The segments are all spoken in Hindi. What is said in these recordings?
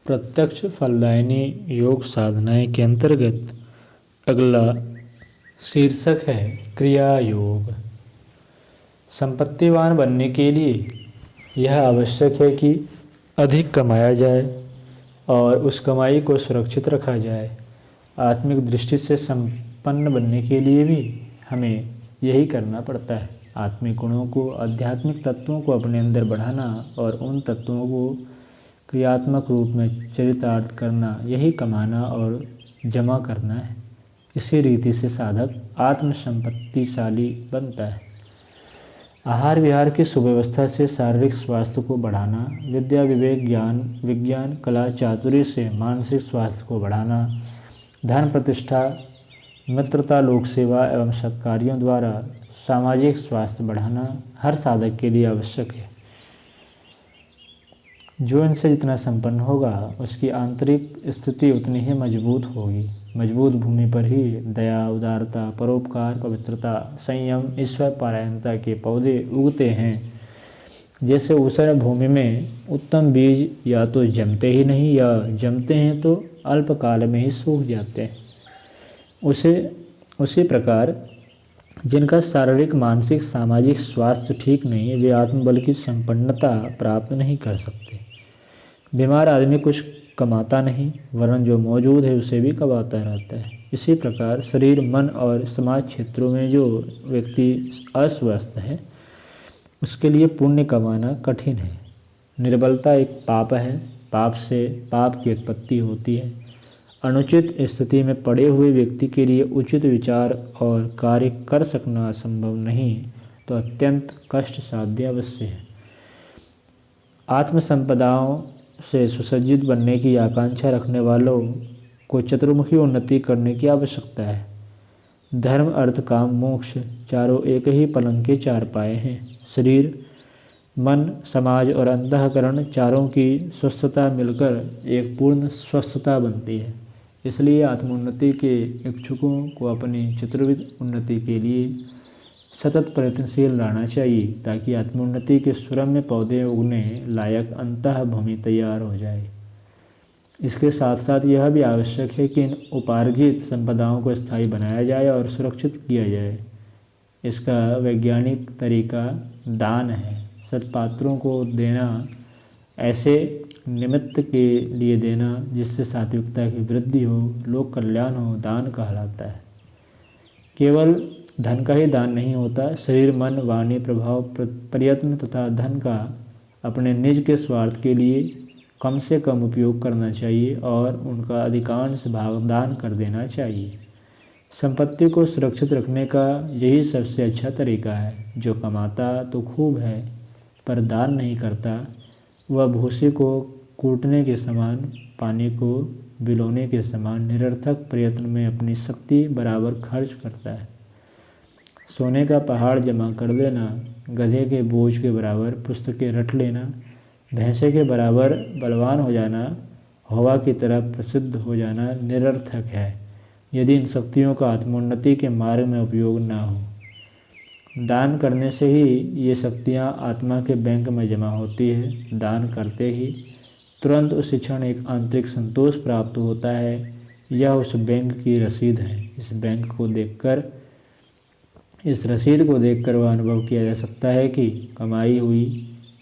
प्रत्यक्ष फलदायिनी योग साधनाएं के अंतर्गत अगला शीर्षक है क्रिया योग। संपत्तिवान बनने के लिए यह आवश्यक है कि अधिक कमाया जाए और उस कमाई को सुरक्षित रखा जाए। आत्मिक दृष्टि से संपन्न बनने के लिए भी हमें यही करना पड़ता है। आत्मिक गुणों को, आध्यात्मिक तत्वों को अपने अंदर बढ़ाना और उन तत्वों को क्रियात्मक रूप में चरितार्थ करना, यही कमाना और जमा करना है। इसी रीति से साधक आत्मसंपत्तिशाली बनता है। आहार विहार की सुव्यवस्था से शारीरिक स्वास्थ्य को बढ़ाना, विद्या विवेक ज्ञान विज्ञान कला चातुर्य से मानसिक स्वास्थ्य को बढ़ाना, धन प्रतिष्ठा मित्रता लोक सेवा एवं सत्कार्यों द्वारा सामाजिक स्वास्थ्य बढ़ाना हर साधक के लिए आवश्यक है। जो इनसे जितना संपन्न होगा उसकी आंतरिक स्थिति उतनी ही मजबूत होगी। मजबूत भूमि पर ही दया, उदारता, परोपकार, पवित्रता, संयम, ईश्वर परायणता के पौधे उगते हैं। जैसे ऊसर भूमि में उत्तम बीज या तो जमते ही नहीं या जमते हैं तो अल्पकाल में ही सूख जाते हैं, उसी प्रकार जिनका शारीरिक मानसिक सामाजिक स्वास्थ्य ठीक नहीं, वे आत्मबल की संपन्नता प्राप्त नहीं कर सकते। बीमार आदमी कुछ कमाता नहीं, वरन जो मौजूद है उसे भी कमाता रहता है। इसी प्रकार शरीर, मन और समाज क्षेत्रों में जो व्यक्ति अस्वस्थ है उसके लिए पुण्य कमाना कठिन है। निर्बलता एक पाप है। पाप से पाप की उत्पत्ति होती है। अनुचित स्थिति में पड़े हुए व्यक्ति के लिए उचित विचार और कार्य कर सकना असंभव नहीं तो अत्यंत कष्ट साध्य अवश्य है। आत्मसंपदाओं से सुसज्जित बनने की आकांक्षा रखने वालों को चतुर्मुखी उन्नति करने की आवश्यकता है। धर्म, अर्थ, काम, मोक्ष चारों एक ही पलंग के चार पाए हैं। शरीर, मन, समाज और अंतःकरण चारों की स्वस्थता मिलकर एक पूर्ण स्वस्थता बनती है। इसलिए आत्मोन्नति के इच्छुकों को अपनी चतुर्विध उन्नति के लिए सतत प्रयत्नशील रहना चाहिए ताकि आत्मोन्नति के सुरम्य पौधे उगने लायक अंतः भूमि तैयार हो जाए। इसके साथ साथ यह भी आवश्यक है कि इन उपार्जित संपदाओं को स्थायी बनाया जाए और सुरक्षित किया जाए। इसका वैज्ञानिक तरीका दान है। सत्पात्रों को देना, ऐसे निमित्त के लिए देना जिससे सात्विकता की वृद्धि हो, लोक कल्याण हो, दान कहलाता है। केवल धन का ही दान नहीं होता, शरीर, मन, वाणी, प्रभाव, प्रयत्न तथा धन का अपने निज के स्वार्थ के लिए कम से कम उपयोग करना चाहिए और उनका अधिकांश भाग दान कर देना चाहिए। संपत्ति को सुरक्षित रखने का यही सबसे अच्छा तरीका है। जो कमाता तो खूब है पर दान नहीं करता, वह भूसे को कूटने के समान, पानी को बिलोने के समान निरर्थक प्रयत्न में अपनी शक्ति बराबर खर्च करता है। सोने का पहाड़ जमा कर देना, गधे के बोझ के बराबर पुस्तकें रट लेना, भैंसे के बराबर बलवान हो जाना, हवा की तरह प्रसिद्ध हो जाना निरर्थक है यदि इन शक्तियों का आत्मोन्नति के मार्ग में उपयोग न हो। दान करने से ही ये शक्तियाँ आत्मा के बैंक में जमा होती है। दान करते ही तुरंत उस क्षण एक आंतरिक संतोष प्राप्त होता है। यह उस बैंक की रसीद है। इस रसीद को देखकर वह अनुभव किया जा सकता है कि कमाई हुई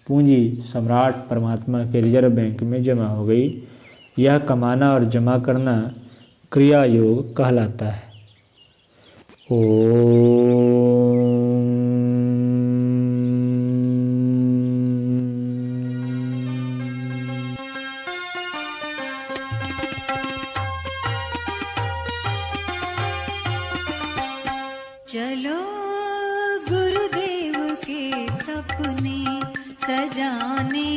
पूंजी सम्राट परमात्मा के रिजर्व बैंक में जमा हो गई। यह कमाना और जमा करना क्रिया योग कहलाता है। चलो गुरुदेव के सपने सजाने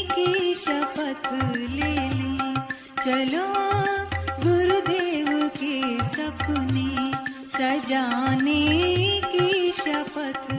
की शपथ ले लें। चलो गुरुदेव के सपने सजाने की शपथ